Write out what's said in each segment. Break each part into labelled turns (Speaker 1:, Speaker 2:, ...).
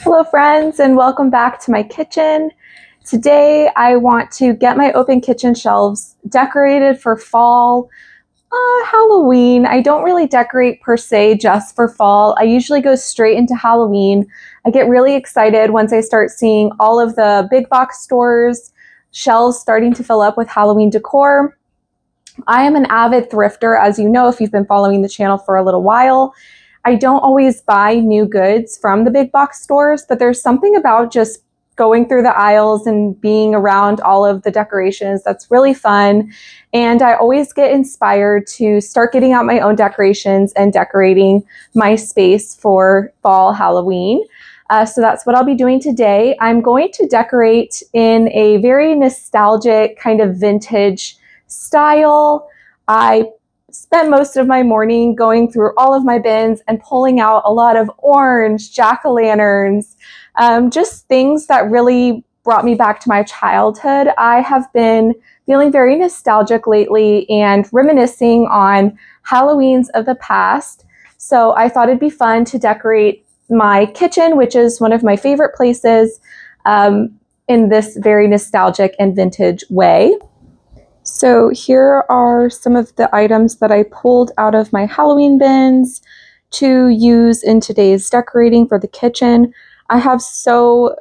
Speaker 1: Hello friends, and welcome back to my kitchen. Today I want to get my open kitchen shelves decorated for fall, Halloween. I don't really decorate per se just for fall. I usually go straight into Halloween. I get really excited once I start seeing all of the big box stores shelves starting to fill up with Halloween decor. I am an avid thrifter, as you know if you've been following the channel for a little while. I don't always buy new goods from the big box stores, but there's something about just going through the aisles and being around all of the decorations that's really fun. And I always get inspired to start getting out my own decorations and decorating my space for fall Halloween. So that's what I'll be doing today. I'm going to decorate in a very nostalgic kind of vintage style. I spent most of my morning going through all of my bins and pulling out a lot of orange jack-o'-lanterns, just things that really brought me back to my childhood. I have been feeling very nostalgic lately and reminiscing on Halloweens of the past. So I thought it'd be fun to decorate my kitchen, which is one of my favorite places, in this very nostalgic and vintage way. So here are some of the items that I pulled out of my Halloween bins to use in today's decorating for the kitchen. I have so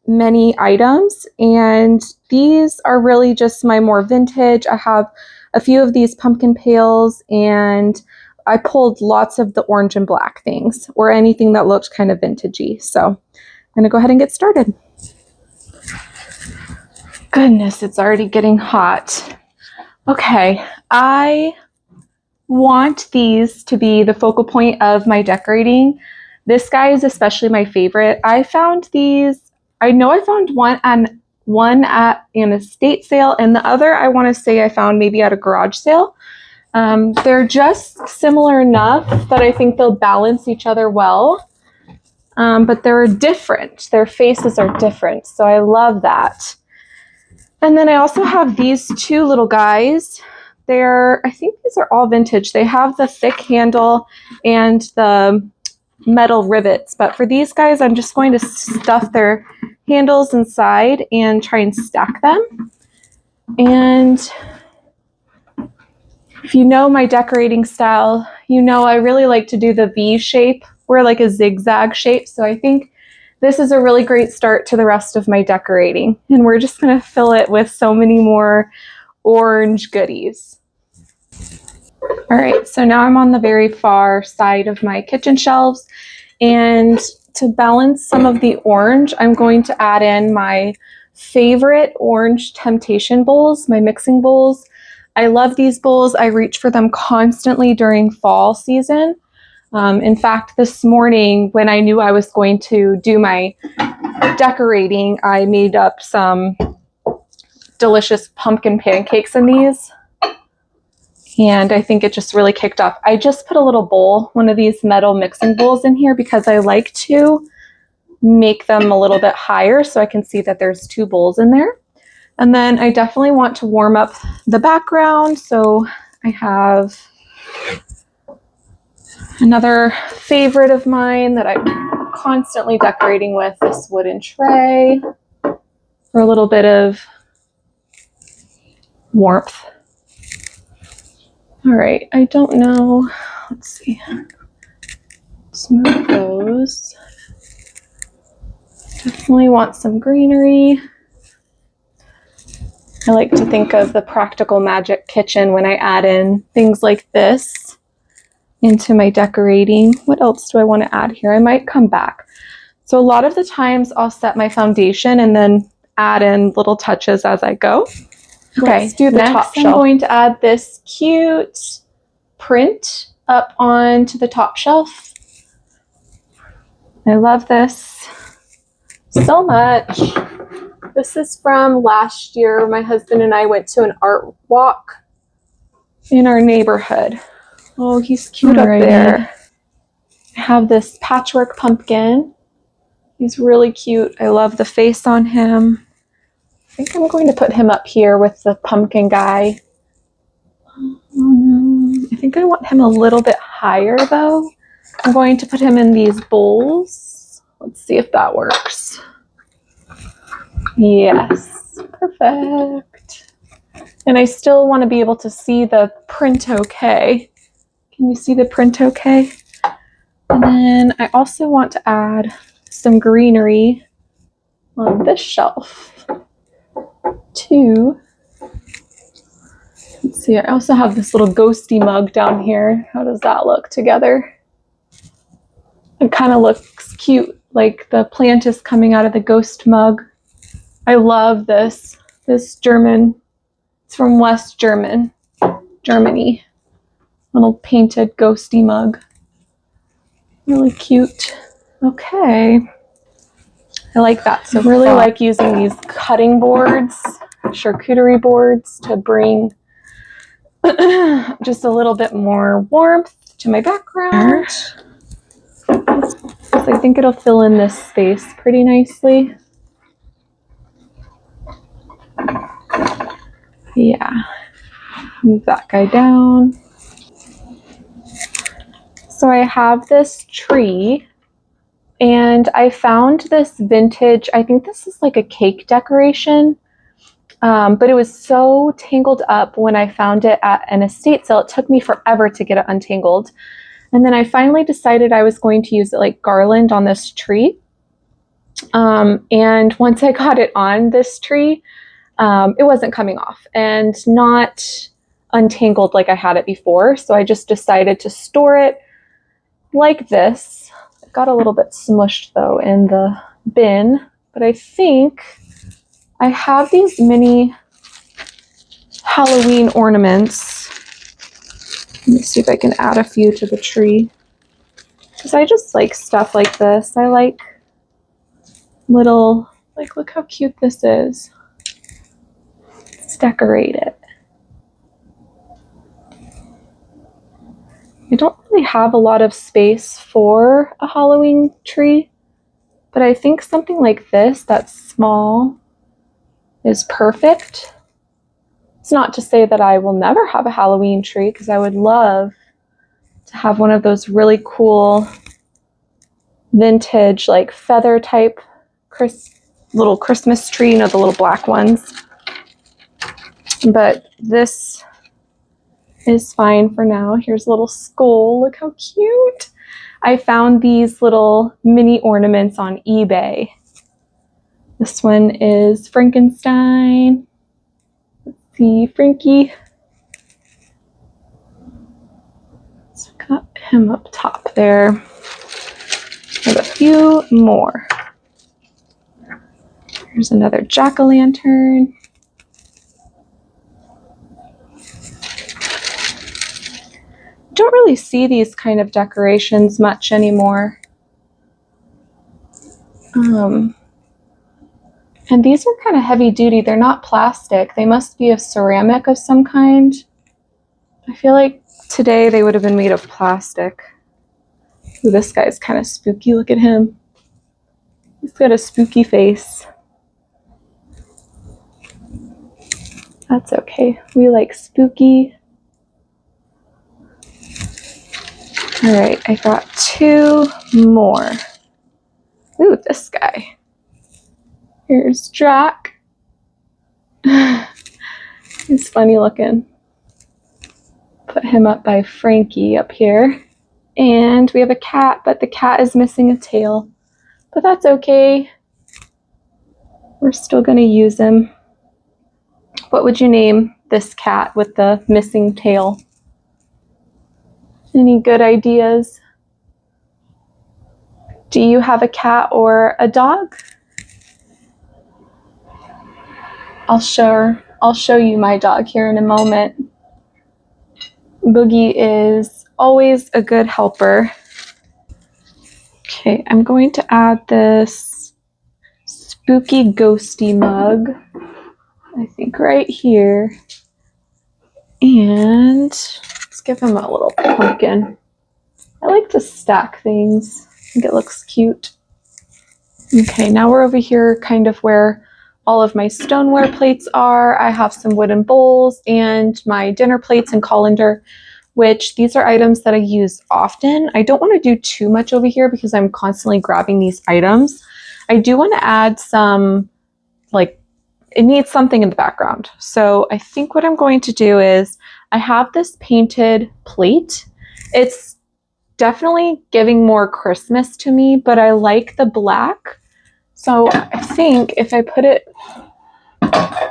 Speaker 1: many items, and these are really just my more vintage. I have a few of these pumpkin pails, and I pulled lots of the orange and black things, or anything that looked kind of vintagey. So I'm going to go ahead and get started. Goodness, it's already getting hot. Okay, I want these to be the focal point of my decorating. This guy is especially my favorite. I found these, I know I found one at an estate sale, and the other I want to say I found maybe at a garage sale. They're just similar enough that I think they'll balance each other well, but they're different. Their faces are different, so I love that. And then I also have these two little guys. I think these are all vintage. They have the thick handle and the metal rivets, but for these guys, I'm just going to stuff their handles inside and try and stack them. And if you know my decorating style, you know I really like to do the V shape or like a zigzag shape. So I think this is a really great start to the rest of my decorating. And we're just going to fill it with so many more orange goodies. All right, so now I'm on the very far side of my kitchen shelves. And to balance some of the orange, I'm going to add in my favorite orange temptation bowls, my mixing bowls. I love these bowls. I reach for them constantly during fall season. In fact, this morning when I knew I was going to do my decorating, I made up some delicious pumpkin pancakes in these. And I think it just really kicked off. I just put a little bowl, one of these metal mixing bowls in here because I like to make them a little bit higher so I can see that there's two bowls in there. And then I definitely want to warm up the background. So I have another favorite of mine that I'm constantly decorating with, this wooden tray for a little bit of warmth. All right, I don't know. Let's see. Let's move those. Definitely want some greenery. I like to think of the practical magic kitchen when I add in things like this into my decorating. What else do I want to add here? I might come back. So a lot of the times I'll set my foundation and then add in little touches as I go. Okay, let's do the top shelf. I'm going to add this cute print up onto the top shelf. I love this so much. This is from last year. My husband and I went to an art walk in our neighborhood. Oh, he's cute up there. I have this patchwork pumpkin. He's really cute. I love the face on him. I think I'm going to put him up here with the pumpkin guy. I think I want him a little bit higher though. I'm going to put him in these bowls. Let's see if that works. Yes, perfect. And I still want to be able to see the print okay. Can you see the print okay? And then I also want to add some greenery on this shelf too. Let's see, I also have this little ghosty mug down here. How does that look together? It kind of looks cute, like the plant is coming out of the ghost mug. I love this German, it's from West Germany. Little painted ghosty mug. Really cute. Okay. I like that. So I really like using these cutting boards, charcuterie boards, to bring just a little bit more warmth to my background. So I think it'll fill in this space pretty nicely. Yeah. Move that guy down. So I have this tree, and I found this vintage, I think this is like a cake decoration. But it was so tangled up when I found it at an estate sale. It took me forever to get it untangled. And then I finally decided I was going to use it like garland on this tree. And once I got it on this tree, it wasn't coming off and not untangled like I had it before. So I just decided to store it like this. It got a little bit smushed though in the bin, but I think I have these mini Halloween ornaments. Let me see if I can add a few to the tree, because I just like stuff like this. I like little, like, look how cute this is. Let's decorate it. I don't really have a lot of space for a Halloween tree, but I think something like this that's small is perfect. It's not to say that I will never have a Halloween tree, because I would love to have one of those really cool vintage, like feather type little Christmas tree, you know, the little black ones. But this is fine for now. Here's a little skull. Look how cute. I found these little mini ornaments on eBay. This one is Frankenstein. Let's see, Frankie. So got him up top there. I have a few more. Here's another jack-o'-lantern. Don't really see these kind of decorations much anymore. And these are kind of heavy duty. They're not plastic. They must be of ceramic of some kind. I feel like today they would have been made of plastic. Ooh, this guy's kind of spooky. Look at him. He's got a spooky face. That's okay. We like spooky. All right, I got two more. Ooh, this guy. Here's Drac. He's funny looking. Put him up by Frankie up here. And we have a cat, but the cat is missing a tail. But that's okay. We're still gonna use him. What would you name this cat with the missing tail? Any good ideas? Do you have a cat or a dog? I'll show you my dog here in a moment. Boogie is always a good helper. Okay, I'm going to add this spooky ghosty mug, I think right here. And let's give him a little pumpkin. I like to stack things. I think it looks cute. Okay, now we're over here kind of where all of my stoneware plates are. I have some wooden bowls and my dinner plates and colander which these are items that I use often. I don't want to do too much over here because I'm constantly grabbing these items. I do want to add some, like, it needs something in the background. So I think what I'm going to do is I have this painted plate. It's definitely giving more Christmas to me, but I like the black. So I think if I put it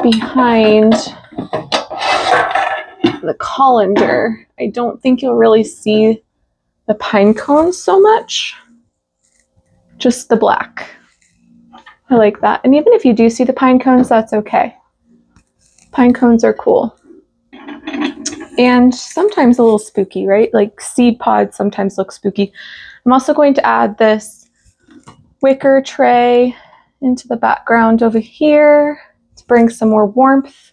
Speaker 1: behind the colander, I don't think you'll really see the pine cones so much. Just the black. I like that. And even if you do see the pine cones, that's okay. Pine cones are cool. And sometimes a little spooky, right? Like seed pods sometimes look spooky. I'm also going to add this wicker tray into the background over here to bring some more warmth.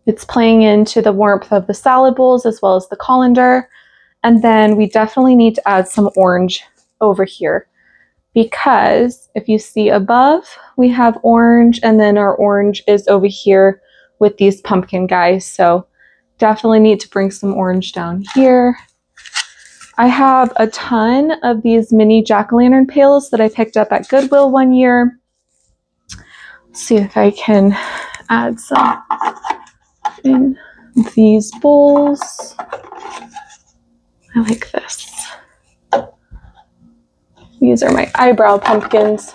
Speaker 1: It's playing into the warmth of the salad bowls as well as the colander. And then we definitely need to add some orange over here, because if you see above, we have orange, and then our orange is over here with these pumpkin guys. So definitely need to bring some orange down here. I have a ton of these mini jack-o'-lantern pails that I picked up at Goodwill one year. Let's see if I can add some in these bowls. I like this. These are my eyebrow pumpkins.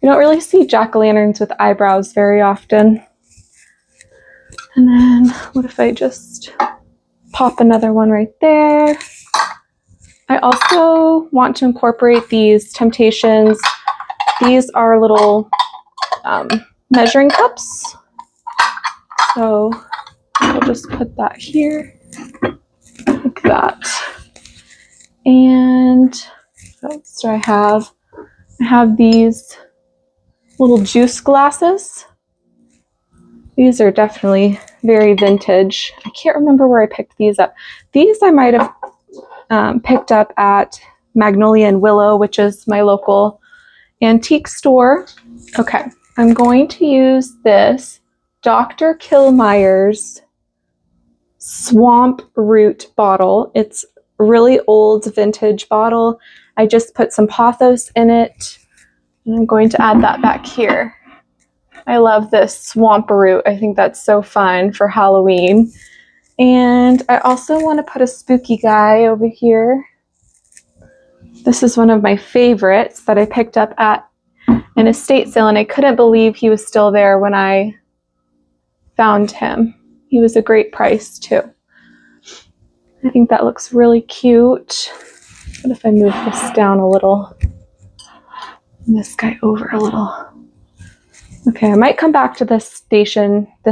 Speaker 1: You don't really see jack-o'-lanterns with eyebrows very often. And then what if I just pop another one right there? I also want to incorporate these Temptations. These are little measuring cups. So I'll just put that here, like that. And what else do I have? I have these little juice glasses. These are definitely very vintage. I can't remember where I picked these up. These I might have picked up at Magnolia and Willow, which is my local antique store. Okay, I'm going to use this Dr. Killmeyer's Swamp Root bottle. It's a really old vintage bottle. I just put some pothos in it, and I'm going to add that back here. I love this swamp root. I think that's so fun for Halloween. And I also want to put a spooky guy over here. This is one of my favorites that I picked up at an estate sale, and I couldn't believe he was still there when I found him. He was a great price too. I think that looks really cute. What if I move this down a little? And this guy over a little. Okay, I might come back to this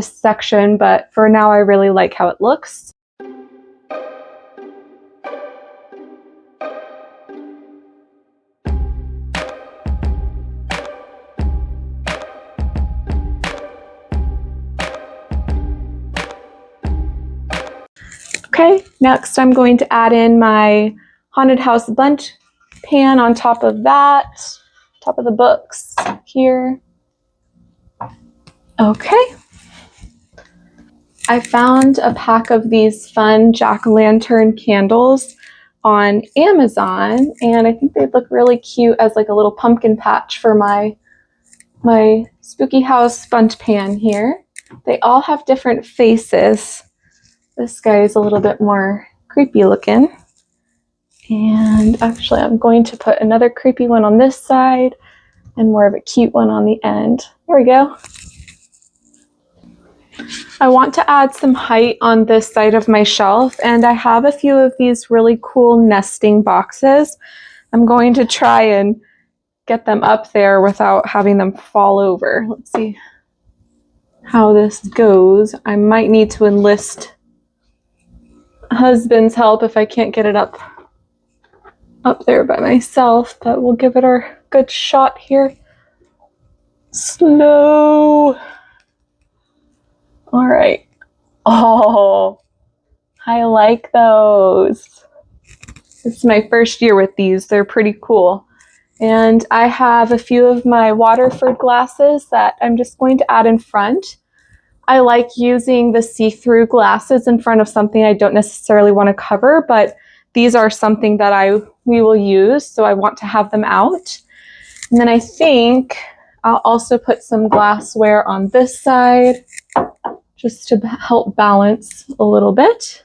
Speaker 1: section, but for now I really like how it looks. Okay, next I'm going to add in my Haunted House bundt pan on top of that, top of the books here. Okay. I found a pack of these fun jack-o'-lantern candles on Amazon, and I think they'd look really cute as like a little pumpkin patch for my spooky house bundt pan here. They all have different faces. This guy is a little bit more creepy looking. And actually I'm going to put another creepy one on this side and more of a cute one on the end. There we go. I want to add some height on this side of my shelf, and I have a few of these really cool nesting boxes. I'm going to try and get them up there without having them fall over. Let's see how this goes. I might need to enlist husband's help if I can't get it up there by myself, but we'll give it our good shot here. Slow. All right. Oh, I like those. It's my first year with these. They're pretty cool. And I have a few of my Waterford glasses that I'm just going to add in front. I like using the see-through glasses in front of something I don't necessarily want to cover, but these are something that we will use, so I want to have them out. And then I think I'll also put some glassware on this side just to help balance a little bit,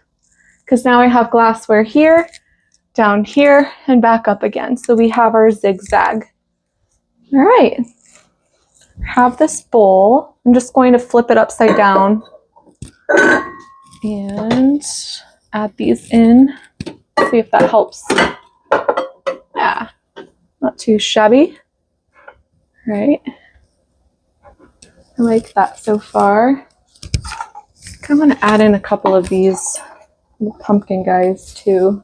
Speaker 1: because now I have glassware here, down here, and back up again. So we have our zigzag. All right, have this bowl. I'm just going to flip it upside down and add these in. See if that helps. Yeah, not too shabby. All right, I like that so far. I'm going to add in a couple of these pumpkin guys too.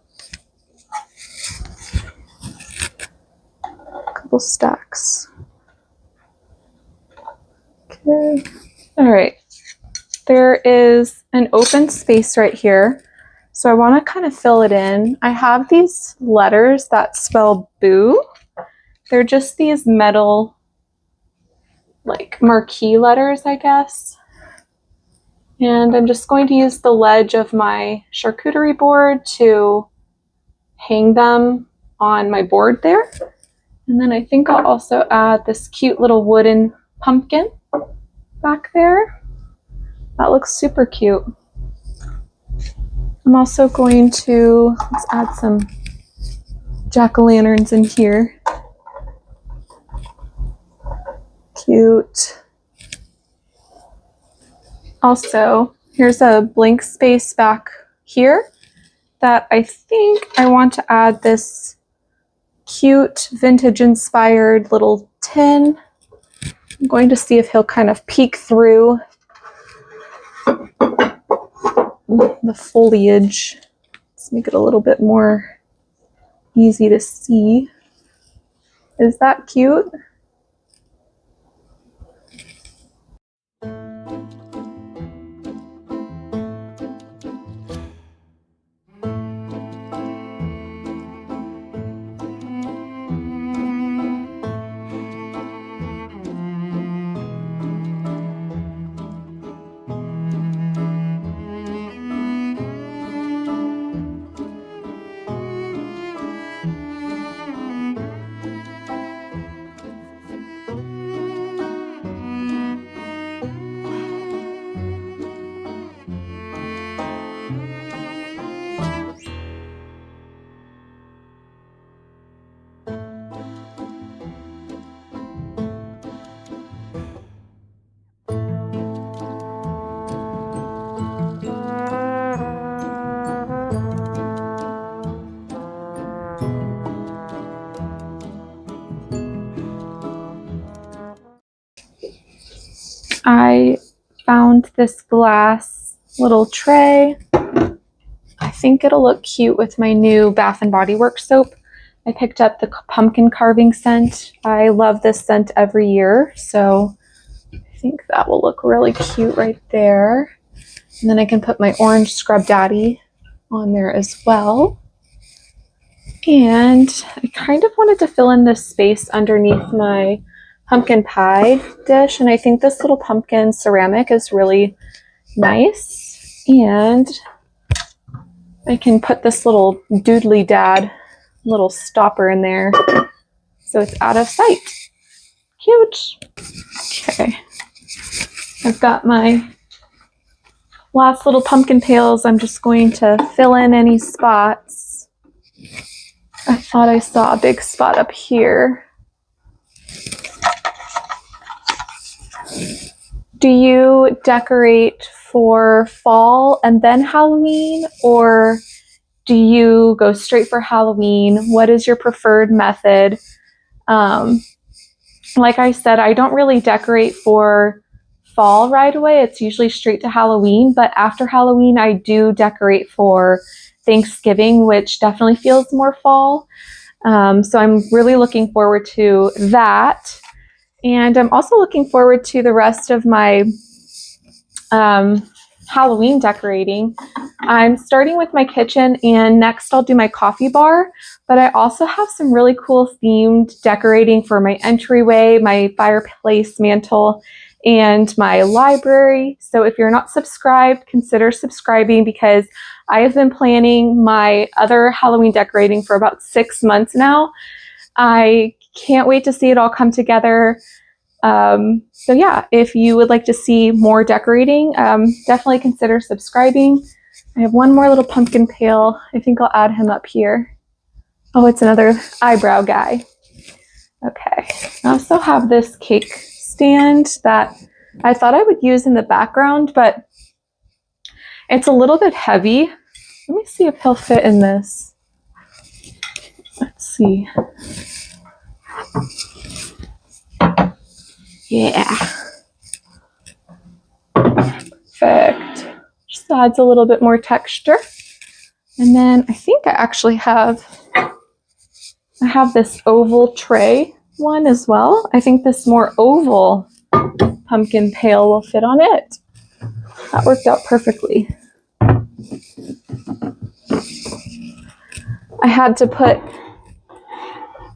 Speaker 1: A couple stacks. Okay. All right. There is an open space right here, so I want to kind of fill it in. I have these letters that spell boo. They're just these metal, like marquee letters, I guess. And I'm just going to use the ledge of my charcuterie board to hang them on my board there. And then I think I'll also add this cute little wooden pumpkin back there. That looks super cute. I'm also going to, let's add some jack-o'-lanterns in here. Cute. Also, here's a blank space back here that I think I want to add this cute vintage inspired little tin. I'm going to see if he'll kind of peek through the foliage. Let's make it a little bit more easy to see. Is that cute? I found this glass little tray. I think it'll look cute with my new Bath and Body Works soap. I picked up the pumpkin carving scent. I love this scent every year, so I think that will look really cute right there. And then I can put my orange Scrub Daddy on there as well. And I kind of wanted to fill in this space underneath my pumpkin pie dish, and I think this little pumpkin ceramic is really nice. And I can put this little doodly dad little stopper in there so it's out of sight. Cute. Okay, I've got my last little pumpkin pails. I'm just going to fill in any spots. I thought I saw a big spot up here. Do you decorate for fall and then Halloween, or do you go straight for Halloween? What is your preferred method? Like I said, I don't really decorate for fall right away. It's usually straight to Halloween, but after Halloween, I do decorate for Thanksgiving, which definitely feels more fall. So I'm really looking forward to that. And I'm also looking forward to the rest of my Halloween decorating. I'm starting with my kitchen, and next I'll do my coffee bar, but I also have some really cool themed decorating for my entryway, my fireplace mantle, and my library. So if you're not subscribed, consider subscribing because I have been planning my other Halloween decorating for about 6 months now. I can't wait to see it all come together. So yeah, if you would like to see more decorating, definitely consider subscribing. I have one more little pumpkin pail. I think I'll add him up here. Oh, it's another eyebrow guy. Okay, I also have this cake stand that I thought I would use in the background, but it's a little bit heavy. Let me see if he'll fit in this. Let's see. Yeah. Perfect. Just adds a little bit more texture. And then I think I actually have this oval tray one as well. I think this more oval pumpkin pail will fit on it. That worked out perfectly. I had to put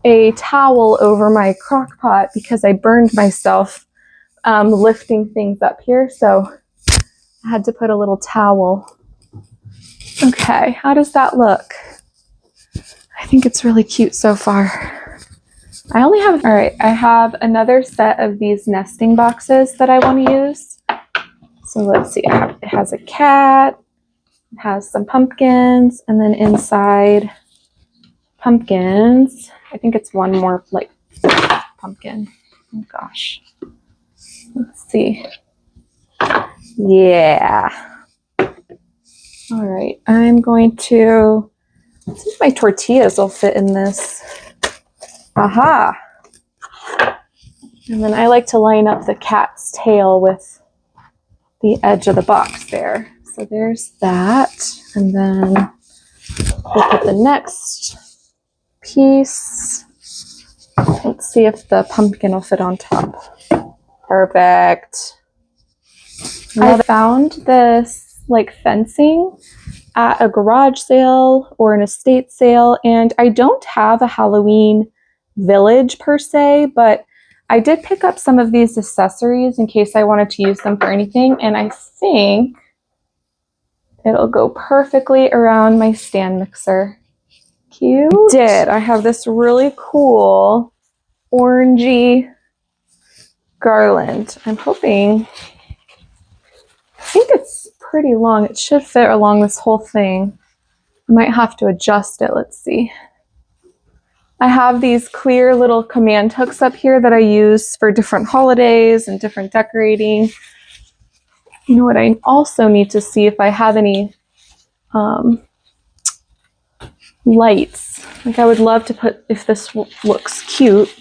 Speaker 1: a towel over my crock pot because I burned myself lifting things up here, so I had to put a little towel. Okay, how does that look? I think it's really cute so far. All right, I have another set of these nesting boxes that I want to use. So let's see, it has a cat, it has some pumpkins, and then inside pumpkins, I think it's one more like pumpkin. Oh gosh. Let's see. Yeah. All right, I'm going to see if my tortillas will fit in this. Aha. And then I like to line up the cat's tail with the edge of the box there. So there's that. And then we'll put the next piece. Let's see if the pumpkin will fit on top. Perfect. I found this like fencing at a garage sale or an estate sale, and I don't have a Halloween village per se, but I did pick up some of these accessories in case I wanted to use them for anything, and I think it'll go perfectly around my stand mixer. Cute. I have this really cool orangey garland. I'm hoping, I think it's pretty long. It should fit along this whole thing. I might have to adjust it. Let's see. I have these clear little command hooks up here that I use for different holidays and different decorating. You know what? I also need to see if I have any lights. Like I would love to put, if this looks cute,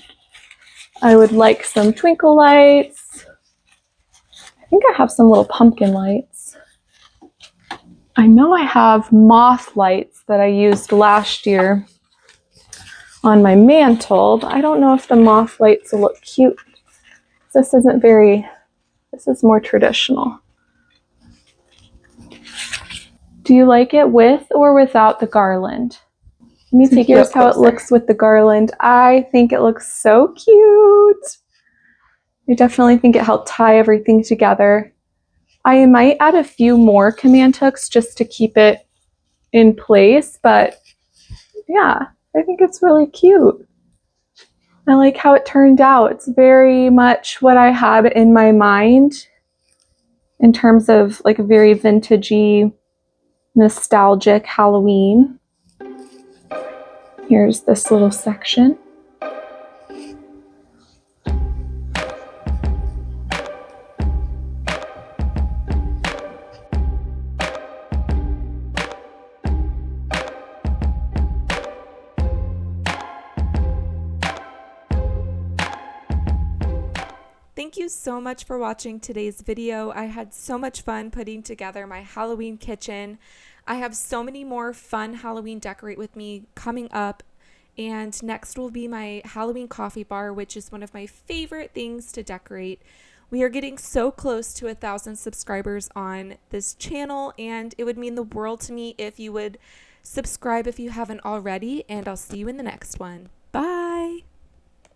Speaker 1: I would like some twinkle lights. I think I have some little pumpkin lights. I know I have moth lights that I used last year on my mantle, but I don't know if the moth lights will look cute. This is more traditional. Do you like it with or without the garland? Let me take here's how it looks with the garland. I think it looks so cute. I definitely think it helped tie everything together. I might add a few more command hooks just to keep it in place, but yeah, I think it's really cute. I like how it turned out. It's very much what I had in my mind in terms of like a very vintagey, nostalgic Halloween. Here's this little section.
Speaker 2: Thank you so much for watching today's video. I had so much fun putting together my Halloween kitchen. I have so many more fun Halloween decorate with me coming up, and next will be my Halloween coffee bar, which is one of my favorite things to decorate. We are getting so close to 1,000 subscribers on this channel, and it would mean the world to me if you would subscribe if you haven't already, and I'll see you in the next one. Bye!